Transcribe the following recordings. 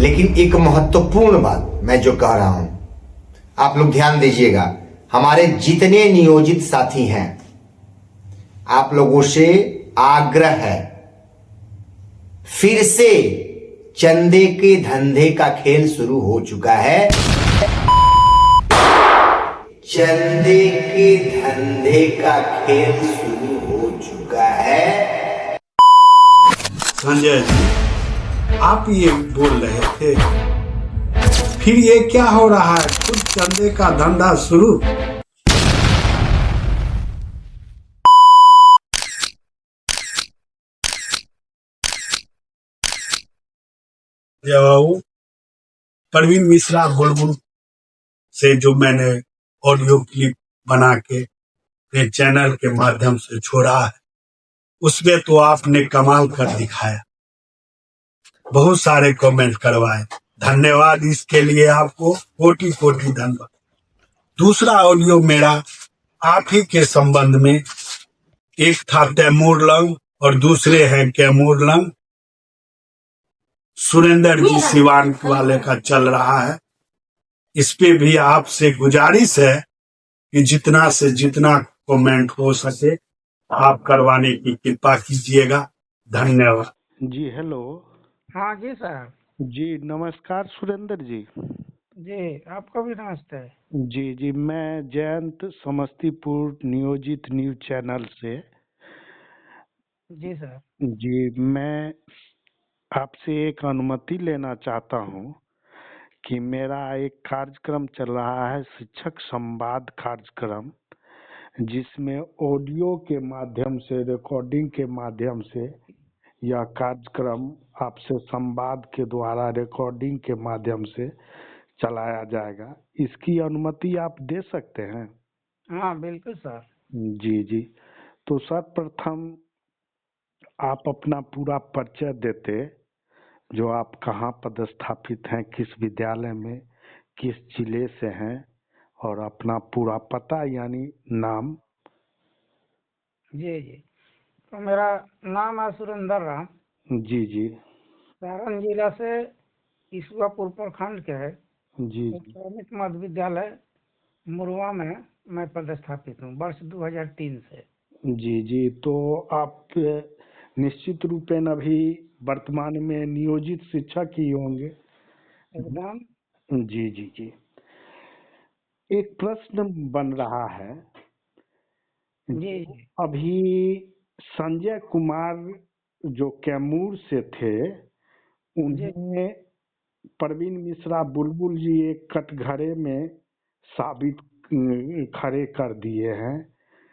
लेकिन एक महत्वपूर्ण बात मैं जो कह रहा हूं, आप लोग ध्यान दीजिएगा। हमारे जितने नियोजित साथी हैं, आप लोगों से आग्रह है, फिर से चंदे के धंधे का खेल शुरू हो चुका है। चंदे के धंधे का खेल शुरू हो चुका है। संजय जी, आप ये बोल रहे थे, फिर ये क्या हो रहा है? खुद चंदे का धंधा शुरू? जब परवीन मिश्रा बुलबुल से जो मैंने ऑडियो क्लिप बना के अपने चैनल के माध्यम से छोड़ा है, उसमें तो आपने कमाल कर दिखाया, बहुत सारे कमेंट करवाए। धन्यवाद इसके लिए, आपको कोटि कोटि धन्यवाद। दूसरा ऑडियो मेरा आप ही के संबंध में, एक था तैमूर लंग और दूसरे हैं कैमूर लंग, सुरेंद्र जी सिवान वाले का चल रहा है। इस पे भी आपसे गुजारिश है कि जितना से जितना कमेंट हो सके आप करवाने की कृपा कीजिएगा। धन्यवाद। जी हेलो। हाँ जी सर। जी नमस्कार सुरेंद्र जी। जी आपको भी नमस्ते। जी जी, मैं जयंत समस्तीपुर नियोजित न्यूज चैनल से। जी सर। जी, मैं आपसे एक अनुमति लेना चाहता हूँ कि मेरा एक कार्यक्रम चल रहा है, शिक्षक संवाद कार्यक्रम, जिसमें ऑडियो के माध्यम से, रिकॉर्डिंग के माध्यम से यह कार्यक्रम आपसे संवाद के द्वारा रिकॉर्डिंग के माध्यम से चलाया जाएगा। इसकी अनुमति आप दे सकते हैं? हाँ बिल्कुल सर। जी जी। तो सर्वप्रथम आप अपना पूरा परिचय देते, जो आप कहाँ पदस्थापित हैं, किस विद्यालय में, किस जिले से हैं, और अपना पूरा पता यानी नाम। जी जी, तो मेरा नाम है सुरेंद्र राम। जी जी। सारण जिला से ईश्वरपुर प्रखंड के है जी जी। प्राथमिक मध्य विद्यालय मुरवा में मैं पदस्थापित हूँ वर्ष 2003 से। जी जी। तो आप निश्चित रूपेण अभी वर्तमान में नियोजित शिक्षक ही होंगे? एकदम। जी जी जी। एक प्रश्न बन रहा है, जी जी। अभी संजय कुमार जो कैमूर से थे, जी उन्हें परवीन मिश्रा बुलबुल जी एक कटघरे में साबित खड़े कर दिए हैं।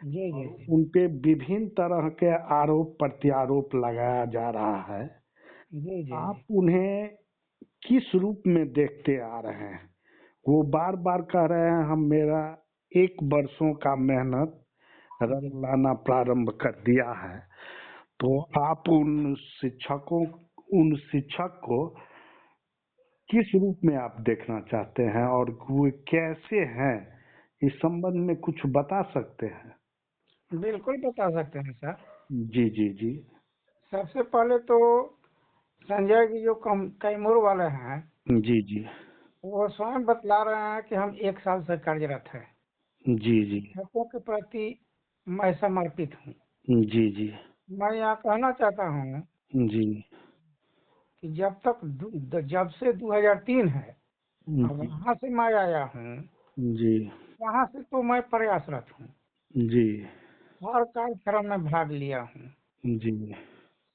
जी जी जी। उन पे विभिन्न तरह के आरोप प्रत्यारोप लगाया जा रहा है। जी जी आप उन्हें किस रूप में देखते आ रहे हैं? वो बार बार कह रहे हैं हम मेरा 1 वर्षों का मेहनत रंग लाना प्रारंभ कर दिया है। तो आप उन शिक्षक को किस रूप में आप देखना चाहते हैं, और वो कैसे हैं, इस संबंध में कुछ बता सकते हैं? बिल्कुल बता सकते हैं सर। जी जी जी। सबसे पहले तो संजय जी जो कैमूर वाले हैं, जी जी। वो स्वयं बतला रहे हैं कि हम 1 साल से कार्यरत हैं। जी जी। शिक्षकों के प्रति मैं समर्पित हूँ। जी जी। मैं यहाँ कहना चाहता हूँ जी कि जब से 2003 है, अब जी। वहाँ से मैं आया हूँ, जी वहाँ से तो मैं प्रयासरत हूँ, जी। हर कार्यक्रम में भाग लिया हूँ। जी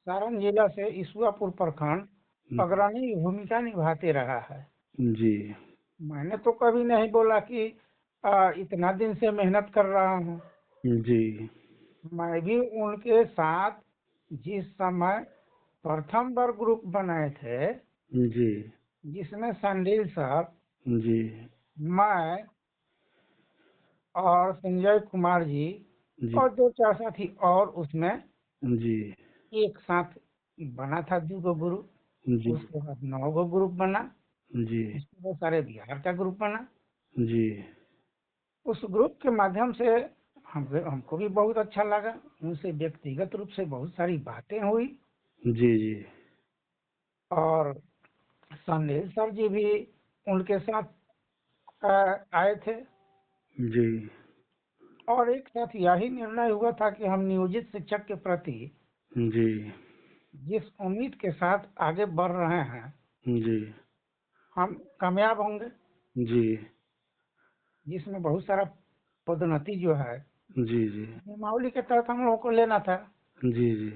सारण जिला से ईश्वरपुर प्रखंड अग्रणी भूमिका निभाते रहा है। जी। मैंने तो कभी नहीं बोला कि इतना दिन से मेहनत कर रहा हूँ। जी मैं भी उनके साथ जिस समय प्रथम वर्ग ग्रुप बनाए थे, जी। जिसमें संडील सर, जी मैं और संजय कुमार जी जी। और 2-4 साथी और उसमें जी एक साथ बना था 2 ग्रुप। जी। उसके बाद 9 ग्रुप बना। जी उसके बाद सारे बिहार का ग्रुप बना। जी। उस ग्रुप के माध्यम से हमको भी बहुत अच्छा लगा। उनसे व्यक्तिगत रूप से बहुत सारी बातें हुई जी जी। और संदेश सर जी भी उनके साथ आए थे जी और एक साथ यही निर्णय हुआ था कि हम नियोजित शिक्षक के प्रति जी जिस उम्मीद के साथ आगे बढ़ रहे हैं जी हम कामयाब होंगे, जी जिसमें बहुत सारा पदोन्नति जो है जी जी नियमावली के तहत हम लोगों को लेना था। जी जी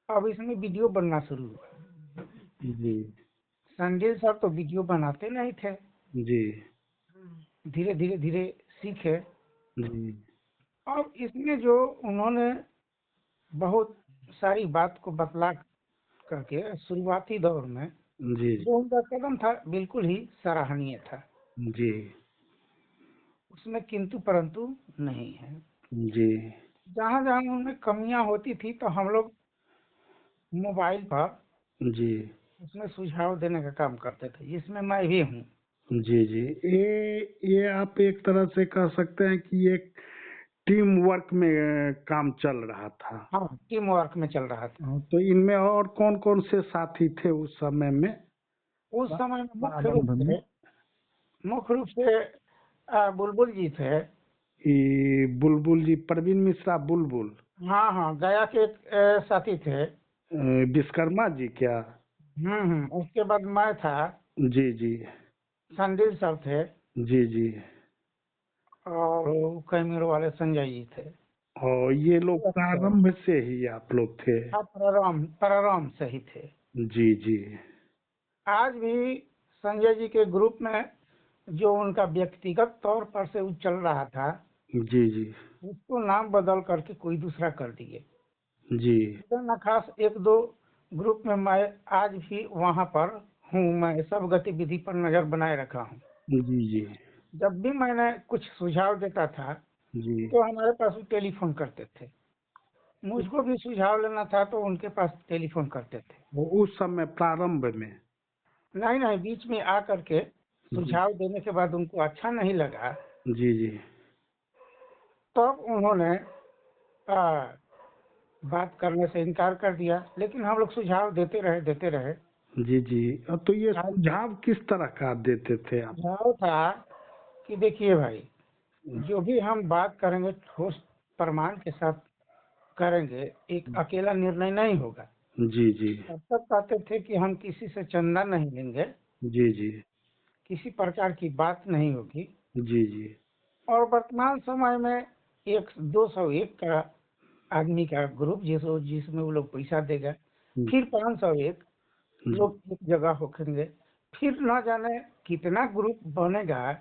अब इसमें वीडियो बनना शुरू हुआ। जी संजय सर तो वीडियो बनाते नहीं थे, जी धीरे धीरे धीरे सीखे। जी अब इसमें जो उन्होंने बहुत सारी बात को बतला करके शुरुआती दौर में जी जो उनका कदम था बिल्कुल ही सराहनीय था, जी उसमें किंतु परंतु नहीं है। जी जहाँ जहाँ उनमें कमियां होती थी तो हम लोग मोबाइल पर जी उसमें सुझाव देने का काम करते थे, जिसमें मैं भी हूँ। जी जी ये आप एक तरह से कह सकते हैं कि एक टीम वर्क में काम चल रहा था। हाँ, टीम वर्क में चल रहा था। तो इनमें और कौन कौन से साथी थे उस समय में? उस समय में प्रारंभ में मुख्य रूप से बुलबुल जी थे। ये बुलबुल जी, प्रवीण मिश्रा बुलबुल, हाँ हाँ, गया के एक साथी थे। विश्वकर्मा जी क्या? उसके बाद मैं था, जी जी संदिल सर थे जी जी। और कैमूर वाले संजय जी थे। और ये लोग प्रारंभ से ही आप लोग थे? हाँ, प्रारंभ से ही थे। जी जी आज भी संजय जी के ग्रुप में जो उनका व्यक्तिगत तौर पर से चल रहा था, जी जी उसको नाम बदल करके कोई दूसरा कर दिए। जी न खास एक दो ग्रुप में मैं आज भी वहाँ पर हूँ। मैं सब गतिविधि पर नजर बनाए रखा हूँ। जी जी जब भी मैंने कुछ सुझाव देता था जी। तो हमारे पास वो टेलीफोन करते थे। मुझको भी सुझाव लेना था तो उनके पास टेलीफोन करते थे। वो उस समय प्रारंभ में? नहीं नहीं, बीच में आ करके जी सुझाव देने के बाद उनको अच्छा नहीं लगा, जी जी तब उन्होंने बात करने से इनकार कर दिया। लेकिन हम लोग सुझाव देते रहे। जी जी। तो ये आज सुझाव किस तरह का देते थे आप? सुझाव था कि देखिए भाई, जो भी हम बात करेंगे ठोस प्रमाण के साथ करेंगे, एक अकेला निर्णय नहीं होगा। जी जी तब तक कहते थे कि हम किसी से चंदा नहीं लेंगे, जी जी किसी प्रकार की बात नहीं होगी। जी जी और वर्तमान समय में 201 का आदमी का ग्रुप जिसमें वो लोग पैसा देगा, फिर 501 लोग एक जगह होंगे, फिर ना जाने कितना ग्रुप बनेगा।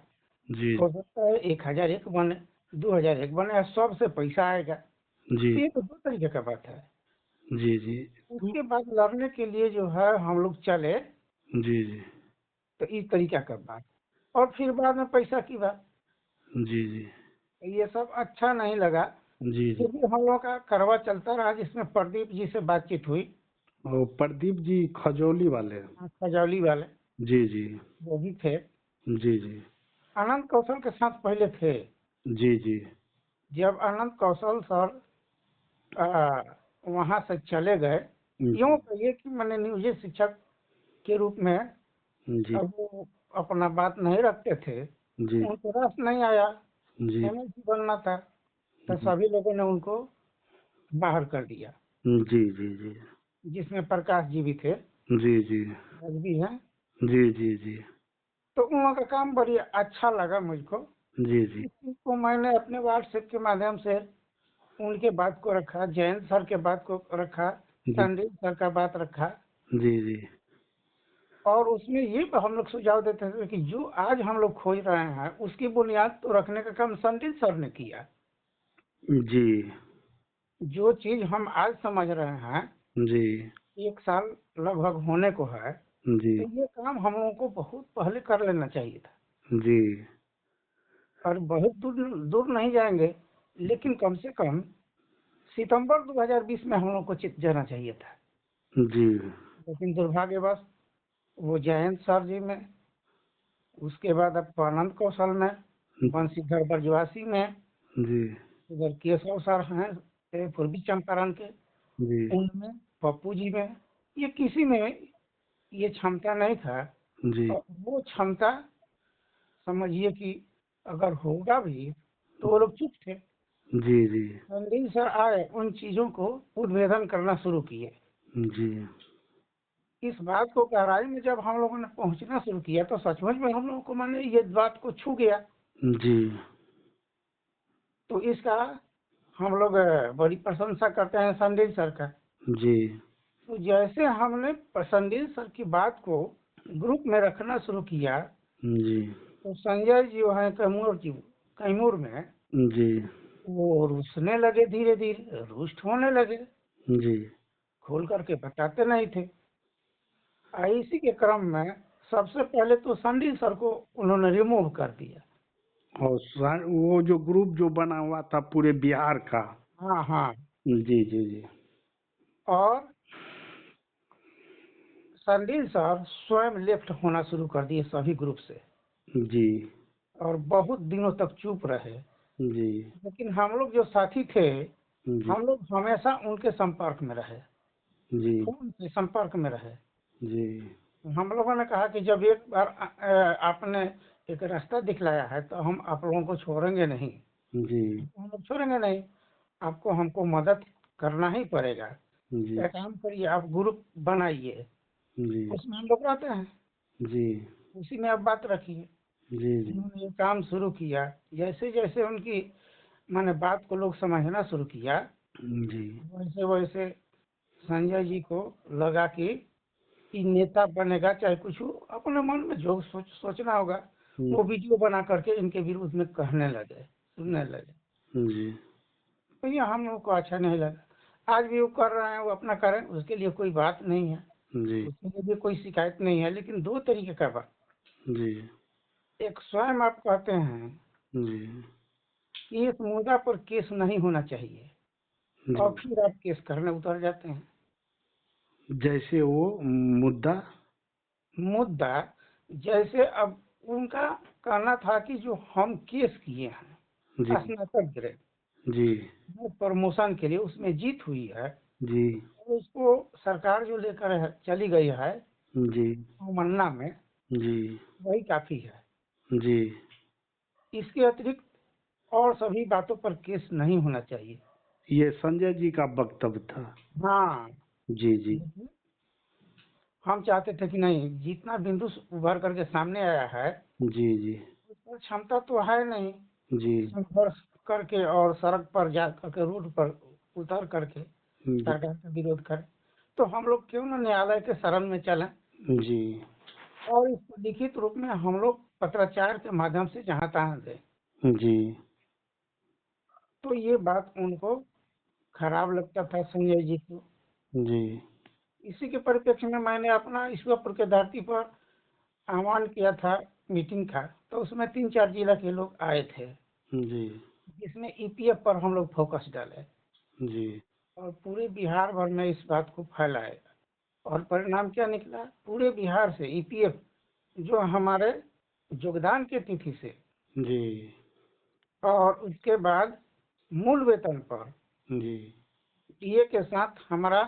जी हो सकता है 1001 बने, 2001 बने, सबसे पैसा आएगा। जी ये तो दो तरीके का बात है। जी जी। तो उसके बाद लड़ने के लिए जो है हम लोग चले, जी जी तो इस तरीका का बात। और फिर बाद में पैसा की बात, जी जी ये सब अच्छा नहीं लगा। जी जी। फिर भी हम लोग का करवा चलता रहा, जिसमें प्रदीप जी से बातचीत हुई। और प्रदीप जी खजौली वाले? खजौली वाले जी जी वो भी थे। जी जी आनंद कौशल के साथ पहले थे। जी जी जब आनंद कौशल सर वहां से चले गए, यूँ कहिए कि मैंने नियोजित शिक्षक के रूप में, जी अब वो अपना बात नहीं रखते थे। जी उनको रस नहीं आया, जी एमएलसी बनना था, तो सभी लोगों ने उनको बाहर कर दिया, जी जी जी जिसमें प्रकाश जी भी थे, जी जी आज भी हैं। जी जी जी तो उन लोगों का काम बड़ी अच्छा लगा मुझको। जी जी इस चीज को मैंने अपने व्हाट्सएप के माध्यम से उनके बात को रखा, जयंत सर के बात को रखा, जी संदीप सर का बात रखा। जी जी और उसमें ये हम लोग सुझाव देते थे कि जो आज हम लोग खोज रहे हैं उसकी बुनियाद तो रखने का काम संदीप सर ने किया। जी जो चीज हम आज समझ रहे हैं, जी 1 साल लगभग होने को है, जी तो ये काम हम लोगों को बहुत पहले कर लेना चाहिए था। जी और बहुत दूर दूर नहीं जाएंगे, लेकिन कम से कम सितंबर 2020 में हम लोग को चित जाना चाहिए था। जी लेकिन दुर्भाग्यवश वो जयंत सर जी में, उसके बाद अब आनंद कौशल में, बंशीधर ब्रजवासी में, जी इधर केशव सर हैं पूर्वी चंपारण के, जी उनमें, पप्पू जी में, ये किसी में ये क्षमता नहीं था। जी और वो क्षमता समझिए कि अगर होगा भी तो वो लोग चुप थे। जी जी रणदीप सर आए, उन चीजों को उद्भेदन करना शुरू किए। जी इस बात को गहराई में जब हम लोगों ने पहुंचना शुरू किया तो सचमुच में हम लोगों को माने ये बात को छू गया। जी तो इसका हम लोग बड़ी प्रशंसा करते हैं संदीप सर का। जी तो जैसे हमने संदीप सर की बात को ग्रुप में रखना शुरू किया जी तो संजय जी हैं कैमूर में, जी वो रुसने लगे, धीरे धीरे रुष्ट होने लगे, जी खोल करके बताते नहीं थे। इसी के क्रम में सबसे पहले तो संदीप सर को उन्होंने रिमूव कर दिया। और वो जो ग्रुप जो बना हुआ था पूरे बिहार का। हाँ हाँ। जी जी जी और संदीप सर स्वयं लेफ्ट होना शुरू कर दिए सभी ग्रुप से, जी और बहुत दिनों तक चुप रहे। जी लेकिन हम लोग जो साथी थे, जी हम लोग हमेशा उनके संपर्क में रहे, जी फोन से संपर्क में रहे। जी हम लोगों ने कहा कि जब एक बार आपने एक रास्ता दिखलाया है तो हम आप लोगों को छोड़ेंगे नहीं, जी हम लोग छोड़ेंगे नहीं, आपको हमको मदद करना ही पड़ेगा। जी एक काम करिए, आप ग्रुप बनाइए, जी उसमें हम लोग रहते हैं, जी उसी में आप बात रखिए। जी जी उन्होंने ये काम शुरू किया। जैसे जैसे उनकी माने बात को लोग समझना शुरू किया, जी वैसे वैसे संजय जी को लगा कि नेता बनेगा चाहे कुछ हो, अपने मन में जो सोचना होगा वो वीडियो बना करके इनके विरुद्ध में कहने लगे, सुनने लगे। जी तो ये हम लोग को अच्छा नहीं लगा। आज भी वो कर रहे हैं, वो अपना करें, उसके लिए कोई बात नहीं है, जी उसके लिए भी कोई शिकायत नहीं है। लेकिन दो तरीके का बात, जी एक स्वयं आप कहते हैं जी कि इस मुद्दा पर केस नहीं होना चाहिए, और फिर आप केस करने उतर जाते हैं। जैसे वो मुद्दा। मुद्दा जैसे अब उनका कहना था कि जो हम केस किए जी हैं स्नातक ग्रेड जी में प्रमोशन के लिए, उसमें जीत हुई है, जी और उसको सरकार जो लेकर चली गई है जी मन्ना में, जी वही काफी है। जी इसके अतिरिक्त और सभी बातों पर केस नहीं होना चाहिए। ये संजय जी का वक्तव्य था। हाँ, जी जी हम चाहते थे कि नहीं, जितना बिंदु उभर करके सामने आया है जी जी उस पर क्षमता तो है नहीं, जी संघर्ष करके और सड़क पर जा करके, रोड पर उतर करके जी सरकार का विरोध करें। तो हम लोग क्यों ना न्यायालय के शरण में चलें, जी और इसको लिखित रूप में हम लोग पत्राचार के माध्यम से जहाँ तहाँ दें। जी तो ये बात उनको खराब लगता था, संजय जी को। जी इसी के परिप्रेक्ष्य में मैंने अपना ईश्वरपुर के धरती पर आह्वान किया था मीटिंग का, तो उसमें 3-4 जिला के लोग आए थे, जी जिसमें ईपीएफ पर हम लोग फोकस डाले जी और पूरे बिहार भर में इस बात को फैलाए। और परिणाम क्या निकला, पूरे बिहार से ईपीएफ जो हमारे योगदान के तिथि से जी और उसके बाद मूल वेतन पर जी डीए के साथ हमारा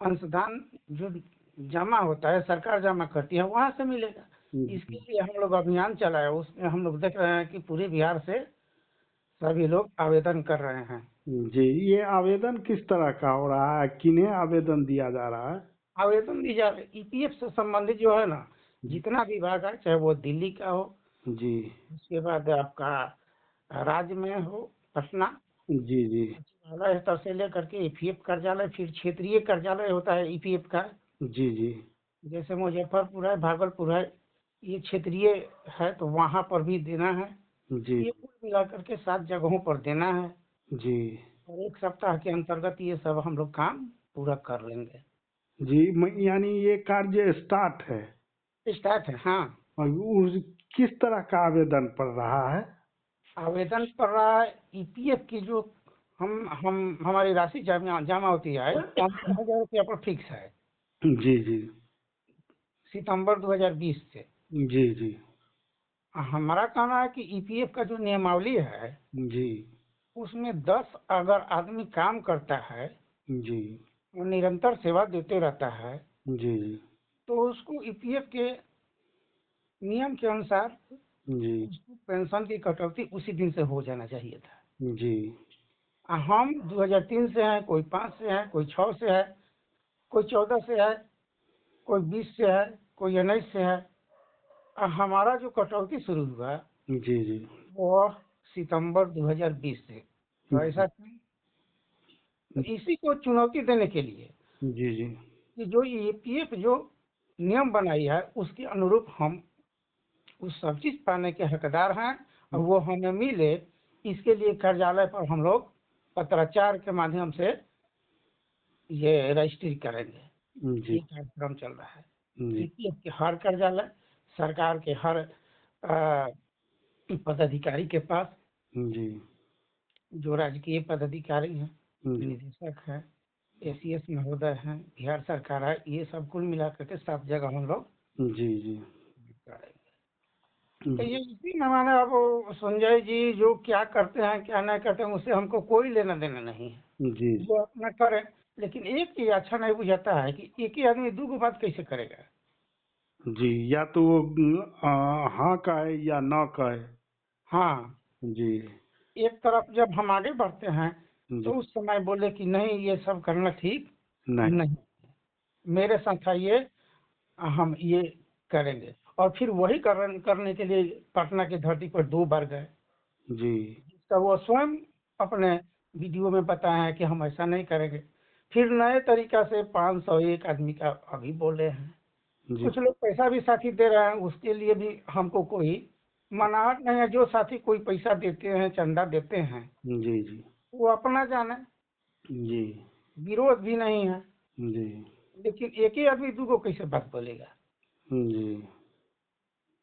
अंशदान जो जमा होता है, सरकार जमा करती है, वहां से मिलेगा। इसके लिए हम लोग अभियान चलाए, उसमें हम लोग देख रहे हैं कि पूरे बिहार से सभी लोग आवेदन कर रहे हैं। जी ये आवेदन किस तरह का हो रहा है, किन्हें आवेदन दिया जा रहा है? आवेदन दी जा रही ईपीएफ से संबंधित जो है ना, जितना विभाग है, चाहे वो दिल्ली का हो, जी उसके बाद आपका राज्य में हो, पटना जी जी सचिवालय स्तर से लेकर के ईपीएफ कार्यालय, फिर क्षेत्रीय कार्यालय होता है ईपीएफ का, जी जी जैसे मुजफ्फरपुर है, भागलपुर है, ये क्षेत्रीय है, तो वहां पर भी देना है। जी ये कुल मिलाकर के 7 जगहों पर देना है, जी और 1 सप्ताह के अंतर्गत ये सब हम लोग काम पूरा कर लेंगे। जी यानी ये कार्य स्टार्ट है। स्टार्ट है, हाँ। और उस किस तरह का आवेदन पड़ रहा है? आवेदन कर रहा है ईपीएफ की जो हम हमारी राशि जमा होती है 15,000 रुपया पर फिक्स है, जी जी सितंबर 2020 से। जी जी हमारा कहना है कि ईपीएफ का जो नियमावली है, जी उसमें 10 अगर आदमी काम करता है जी और निरंतर सेवा देते रहता है, जी तो उसको ईपीएफ के नियम के अनुसार जी उसको पेंशन की कटौती उसी दिन से हो जाना चाहिए था। जी हम 2003 से हैं, कोई 5 से है, कोई 6 से है, कोई 14 से है, कोई 20 से है, कोई 19 से है। हमारा जो कटौती शुरू हुआ जी जी वो सितंबर 2020 से। तो ऐसा क्यों? तो इसी को चुनौती देने के लिए जी जी कि जो ईपीएफ जो नियम बनाई है उसके अनुरूप हम उस सब चीज पाने के हकदार हैं और वो हमें मिले, इसके लिए कार्यालय पर हम लोग पत्राचार के माध्यम से ये रजिस्ट्री करेंगे। जी ये कार्यक्रम चल रहा है जी ईपीएफ के हर कार्यालय, सरकार के हर पदाधिकारी के पास, जी जो राजकीय पदाधिकारी हैं, जी निदेशक हैं, एसीएस महोदय हैं, बिहार सरकार है, ये सब कुल मिला करके 7 जगह हम लोग जी जी करेंगे। तो ये इसी में माने अब संजय जी जो क्या करते हैं क्या नहीं करते हैं उससे हमको कोई लेना देना नहीं है, जी वो अपना करे। लेकिन एक चीज अच्छा नहीं बुझाता है कि एक ही आदमी दो गो बात कैसे करेगा। जी या तो वो हाँ कहे या ना कहे। हाँ, जी एक तरफ जब हम आगे बढ़ते हैं जी तो उस समय बोले कि नहीं ये सब करना ठीक नहीं नहीं, मेरे साथ आइए, हम ये करेंगे। और फिर वही करने के लिए पटना की धरती पर 2 बार गए, जी जिसका वो स्वयं अपने वीडियो में बताया है कि हम ऐसा नहीं करेंगे। फिर नए तरीका से 501 आदमी का अभी बोले हैं। जी कुछ लोग पैसा भी साथी दे रहे हैं, उसके लिए भी हमको कोई मनाहट नहीं है। जो साथी कोई पैसा देते हैं, चंदा देते हैं, जी जी वो अपना जाने, जी विरोध भी नहीं है। जी लेकिन एक ही आदमी दो को कैसे बात बोलेगा? जी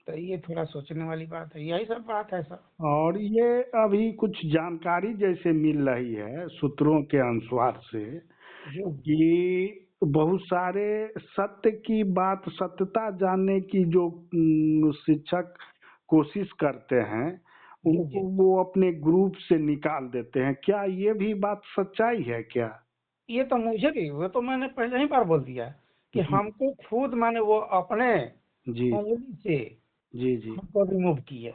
तो ये थोड़ा सोचने वाली बात है। यही सब बात है सर। और ये अभी कुछ जानकारी जैसे मिल रही है सूत्रों के अनुसार से जो कि बहुत सारे सत्य की बात सत्यता जानने की जो शिक्षक कोशिश करते हैं जी उनको जी वो अपने ग्रुप से निकाल देते हैं। क्या ये भी बात सच्चाई है क्या? ये तो मुझे भी, वो तो मैंने पहले ही बार बोल दिया कि जी हमको खुद माने वो अपने जी उंगली से जी जी हमको रिमूव किए।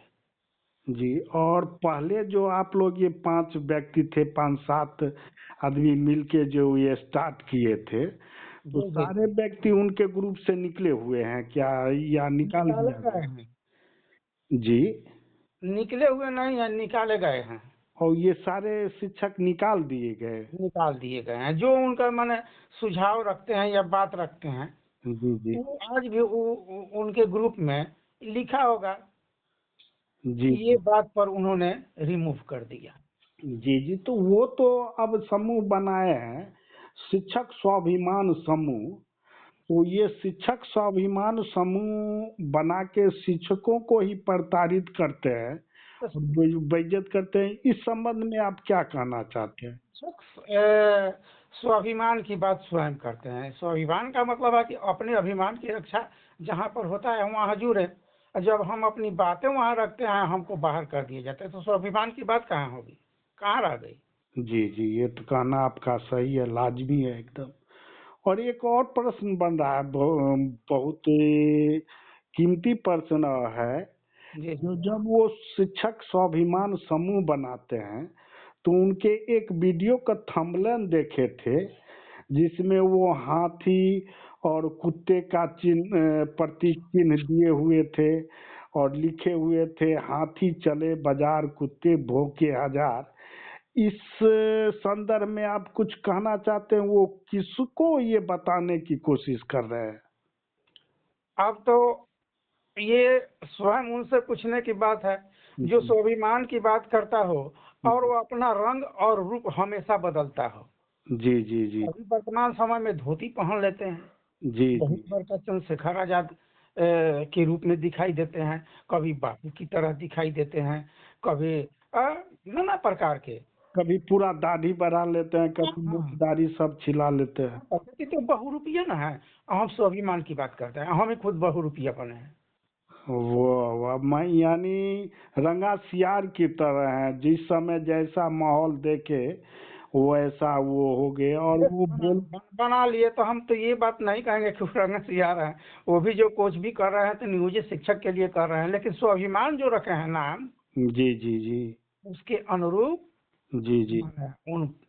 जी। और पहले जो आप लोग ये 5 व्यक्ति थे, 5-7 आदमी मिलके जो ये स्टार्ट किए थे तो जी जी सारे व्यक्ति उनके ग्रुप से निकले हुए हैं क्या या निकाल निकाले दिया गए गया? हैं, जी। निकले हुए नहीं है, निकाले गए हैं। और ये सारे शिक्षक निकाल दिए गए? निकाल दिए गए हैं जो उनका माने सुझाव रखते हैं या बात रखते हैं, जी जी वो आज भी उनके ग्रुप में लिखा होगा जी कि ये बात पर उन्होंने रिमूव कर दिया। जी जी। तो वो तो अब समूह बनाए हैं शिक्षक स्वाभिमान समूह। तो ये शिक्षक स्वाभिमान समूह बना के शिक्षकों को ही प्रताड़ित करते हैं तो और बेइज्जत करते हैं। इस संबंध में आप क्या कहना चाहते हैं? शिक्षक स्वाभिमान की बात स्वयं करते हैं। स्वाभिमान का मतलब है कि अपने अभिमान की रक्षा जहाँ पर होता है वहाँ हजूर है। और जब हम अपनी बातें वहाँ रखते हैं हमको बाहर कर दिए जाते हैं, तो स्वाभिमान की बात कहाँ होगी, कहाँ रह गई? जी जी, ये तो कहना आपका सही है, लाजमी है एकदम। और एक और प्रश्न बन रहा है, बहुत कीमती प्रश्न है। जी जो जब वो शिक्षक स्वाभिमान समूह बनाते हैं तो उनके एक वीडियो का थंबनेल देखे थे जिसमें वो हाथी और कुत्ते का चिन्ह प्रतीक चिन्ह दिए हुए थे और लिखे हुए थे हाथी चले बाजार कुत्ते भौंके हजार। इस संदर्भ में आप कुछ कहना चाहते हैं? वो किसको ये बताने की कोशिश कर रहे हैं? अब तो ये स्वयं उनसे पूछने की बात है जो जी स्वाभिमान की बात करता हो और वो अपना रंग और रूप हमेशा बदलता हो। जी जी जी अभी वर्तमान समय में धोती पहन लेते हैं, जी बहुत बड़का चंद्रशेखर आजाद के रूप में दिखाई देते हैं, कभी बापू की तरह दिखाई देते हैं, कभी नाना प्रकार के। कभी पूरा दाढ़ी बढ़ा लेते हैं, कभी मूछ हाँ, दाढ़ी सब छिला लेते हैं। प्रकृति तो बहुरूपिया ना है। हम स्वाभिमान की बात करते हैं, हम ही खुद बहुरूपिया बने हैं। वो मैं यानी रंगा सियार की तरह है, जिस समय जैसा माहौल देखे वो ऐसा वो हो गए और वो बोल बना लिए, तो हम तो ये बात नहीं कहेंगे कि वो रंग सिया रहे हैं। वो भी जो कोच भी कर रहे हैं तो नियोजित शिक्षक के लिए कर रहे हैं, लेकिन स्वाभिमान जो रखे हैं नाम, जी जी जी उसके अनुरूप जी जी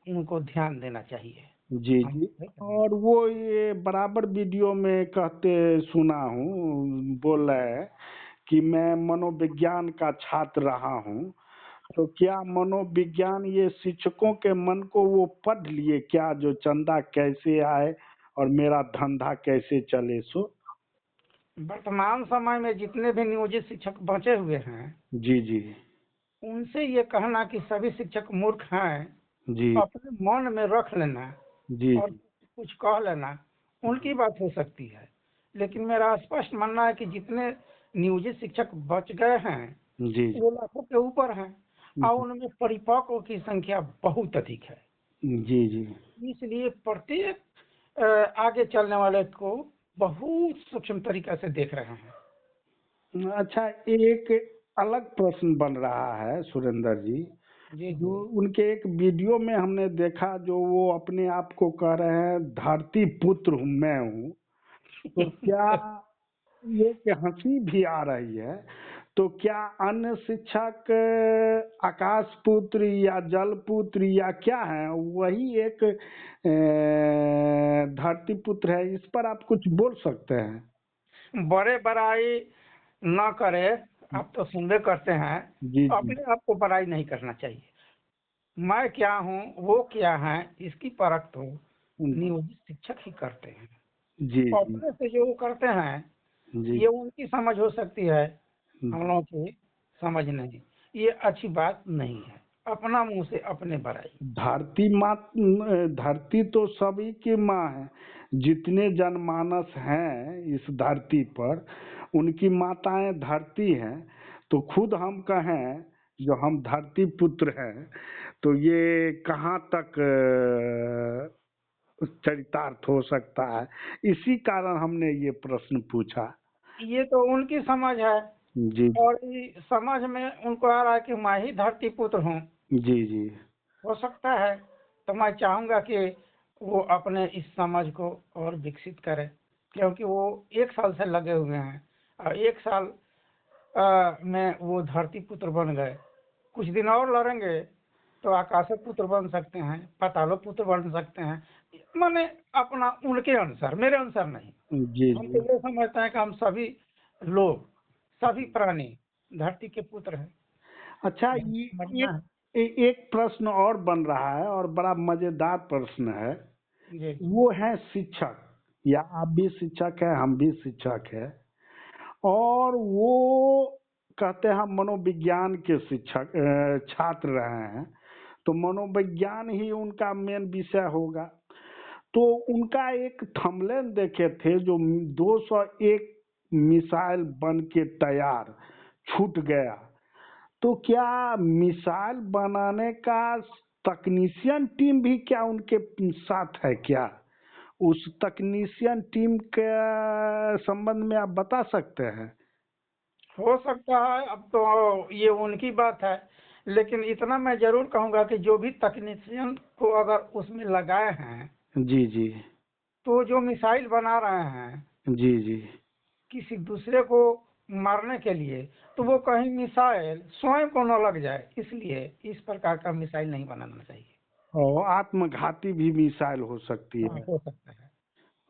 उनको ध्यान देना चाहिए। जी हम जी। नहीं कहेंगे। और वो ये बराबर वीडियो में कहते सुना हूँ, बोल रहे हैं कि मैं मनोविज्ञान का छात्र रहा हूँ। तो क्या मनोविज्ञान ये शिक्षकों के मन को वो पढ़ लिए क्या, जो चंदा कैसे आए और मेरा धंधा कैसे चले सो? वर्तमान समय में जितने भी नियोजित शिक्षक बचे हुए हैं, जी जी उनसे ये कहना कि सभी शिक्षक मूर्ख हैं, जी अपने मन में रख लेना जी और कुछ कह लेना, उनकी बात हो सकती है। लेकिन मेरा स्पष्ट मानना है कि जितने नियोजित शिक्षक बच गए हैं, जी वो लाखों के ऊपर हैं और उनमें परिपक्व की संख्या बहुत अधिक है। जी जी। इसलिए प्रत्येक आगे चलने वाले को बहुत सूक्ष्म तरीका से देख रहे हैं। अच्छा, एक अलग प्रश्न बन रहा है सुरेंद्र जी। जी जो जी। उनके एक वीडियो में हमने देखा, जो वो अपने आप को कह रहे हैं धरती पुत्र हूँ मैं हूँ। तो क्या ये कि हंसी भी आ रही है, तो क्या अन्य शिक्षक आकाश पुत्र या जल पुत्र या क्या है, वही एक धरती पुत्र है? इस पर आप कुछ बोल सकते हैं? बड़े बड़ाई न करे, आप तो सुनबे करते हैं। जी जी अपने आप को बड़ाई नहीं करना चाहिए। मैं क्या हूँ, वो क्या है, इसकी परख तो नियोजित शिक्षक ही करते हैं। जी जी अपने से जो वो करते हैं, जी ये उनकी समझ हो सकती है, हम लोगों की समझ नहीं। ये अच्छी बात नहीं है, अपना मुंह से अपने बड़ाई। धरती माँ, धरती तो सभी की माँ है। जितने जनमानस हैं इस धरती पर, उनकी माताएं धरती हैं। तो खुद हम कहें जो हम धरती पुत्र हैं, तो ये कहाँ तक चरितार्थ हो सकता है? इसी कारण हमने ये प्रश्न पूछा। ये तो उनकी समझ है, जी और इस समझ में उनको आ रहा है कि मैं ही धरती पुत्र हूँ। जी जी हो सकता है, तो मैं चाहूंगा कि वो अपने इस समझ को और विकसित करें, क्योंकि वो 1 साल से लगे हुए हैं और 1 साल में वो धरती पुत्र बन गए। कुछ दिन और लड़ेंगे तो आकाश पुत्र बन सकते हैं, पाताल पुत्र बन सकते हैं। माने अपना उनके अनुसार, मेरे अनुसार नहीं। जी हम जी। तो ये समझते हैं कि हम सभी लोग, सभी प्राणी धरती के पुत्र हैं। अच्छा, ये समझना है। एक प्रश्न और बन रहा है और बड़ा मजेदार प्रश्न है। जी वो है शिक्षक, या आप भी शिक्षक हैं, हम भी शिक्षक हैं, और वो कहते हैं हम मनोविज्ञान के शिक्षक छात्र रहे हैं, तो मनोविज्ञान ही उनका मेन विषय होगा। तो उनका एक थंबनेल देखे थे जो 201 मिसाइल बन के तैयार छूट गया। तो क्या मिसाइल बनाने का तकनीशियन टीम भी क्या उनके साथ है क्या? उस तकनीशियन टीम के संबंध में आप बता सकते हैं? हो सकता है, अब तो ये उनकी बात है, लेकिन इतना मैं जरूर कहूंगा कि जो भी तकनीशियन को अगर उसमें लगाए हैं, जी जी तो जो मिसाइल बना रहे हैं जी जी। किसी दूसरे को मारने के लिए, तो वो कहीं मिसाइल स्वयं को न लग जाए, इसलिए इस प्रकार का मिसाइल नहीं बनाना चाहिए। और आत्मघाती भी मिसाइल हो सकती हाँ, है। हो सकता है।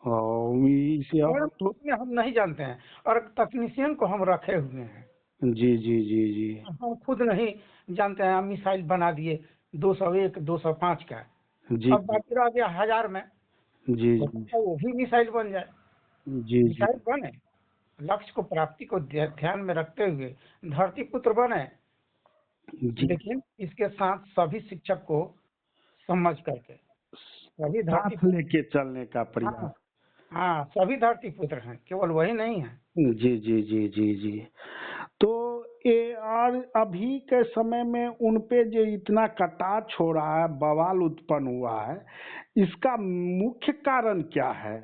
और इसे और और तो उसमें हम नहीं जानते हैं, और तकनीशियन को हम रखे हुए हैं। जी जी जी जी हम खुद नहीं जानते हैं, हम मिसाइल बना दिए 201 205 का, जी अब बाकी रह गया 1000 में, जी हो जी सकता है वो भी मिसाइल बन जाए। जी जी मिसाइल बने, लक्ष्य को प्राप्ति को ध्यान में रखते हुए धरती पुत्र बने, जी। लेकिन इसके साथ सभी शिक्षक को समझ करके सभी धरती साथ पुत्र। लेके चलने का हाँ प्रयास। हाँ, सभी धरती पुत्र हैं, केवल वही नहीं है। जी जी जी जी जी। तो ये और अभी के समय में उन पे जो इतना कटाक्ष हो रहा है, बवाल उत्पन्न हुआ है, इसका मुख्य कारण क्या है?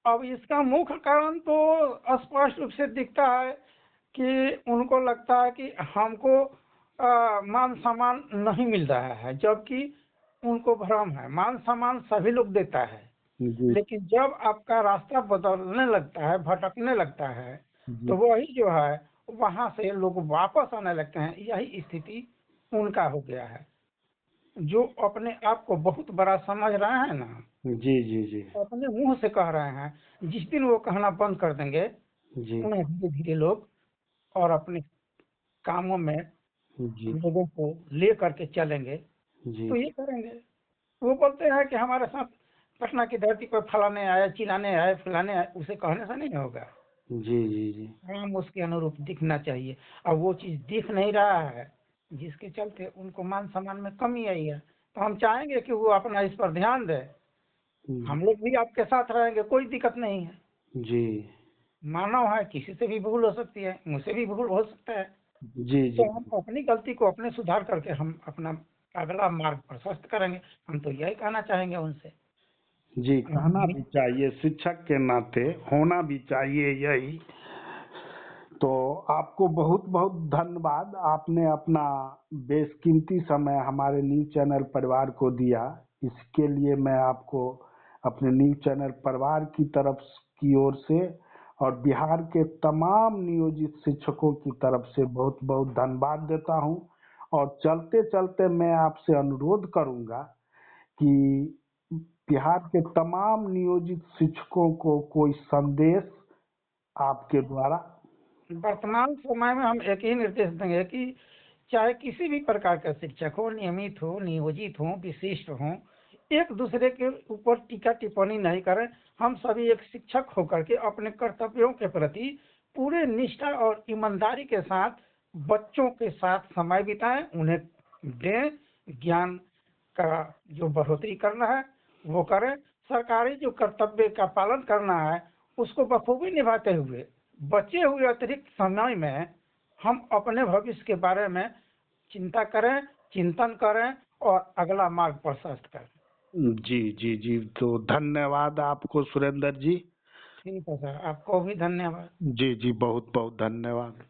अब इसका मुख्य कारण तो स्पष्ट रूप से दिखता है कि उनको लगता है कि हमको मान सम्मान नहीं मिल रहा है, जबकि उनको भ्रम है। मान सम्मान सभी लोग देता है, जी लेकिन जब आपका रास्ता बदलने लगता है, भटकने लगता है, जी तो वही जो है वहां से लोग वापस आने लगते हैं। यही स्थिति उनका हो गया है। जो अपने आप को बहुत बड़ा समझ रहे हैं ना, जी जी जी अपने मुंह से कह रहे हैं, जिस दिन वो कहना बंद कर देंगे, जी उन्हें धीरे धीरे लोग और अपने कामों में जी लोगों को ले करके चलेंगे, जी तो ये करेंगे। वो बोलते हैं कि हमारे साथ पटना की धरती पर फलाने आए, चिल्लाने आए, फलाने आए, उसे कहने से नहीं होगा। जी जी जी काम उसके अनुरूप दिखना चाहिए। अब वो चीज दिख नहीं रहा है, जिसके चलते उनको मान सम्मान में कमी आई है। तो हम चाहेंगे कि वो अपना इस पर ध्यान दे। हम लोग भी आपके साथ रहेंगे, कोई दिक्कत नहीं है। जी मानव है, किसी से भी भूल हो सकती है, मुझसे भी भूल हो सकता है। जी जी तो हम अपनी गलती को अपने सुधार करके हम अपना अगला मार्ग प्रशस्त करेंगे। हम तो यही कहना चाहेंगे उनसे। जी, कहना भी चाहिए, शिक्षक के नाते होना भी चाहिए यही। तो आपको बहुत बहुत धन्यवाद, आपने अपना बेशकीमती समय हमारे न्यूज़ चैनल परिवार को दिया। इसके लिए मैं आपको अपने न्यूज़ चैनल परिवार की तरफ की ओर से और बिहार के तमाम नियोजित शिक्षकों की तरफ से बहुत बहुत धन्यवाद देता हूं। और चलते चलते मैं आपसे अनुरोध करूंगा कि बिहार के तमाम नियोजित शिक्षकों को कोई संदेश आपके द्वारा। वर्तमान समय में हम एक ही निर्देश देंगे कि चाहे किसी भी प्रकार का शिक्षक हो, नियमित हो, नियोजित हो, विशिष्ट हो, एक दूसरे के ऊपर टीका टिप्पणी नहीं करें। हम सभी एक शिक्षक होकर के अपने कर्तव्यों के प्रति पूरे निष्ठा और ईमानदारी के साथ बच्चों के साथ समय बिताएं, उन्हें दें। ज्ञान का जो बढ़ोतरी करना है वो करें। सरकारी जो कर्तव्य का पालन करना है उसको बखूबी निभाते हुए बचे हुए अतिरिक्त समय में हम अपने भविष्य के बारे में चिंता करें, चिंतन करें और अगला मार्ग प्रशस्त करें। जी जी जी, तो धन्यवाद आपको सुरेंद्र जी। ठीक है सर, आपको भी धन्यवाद। जी जी, बहुत बहुत धन्यवाद।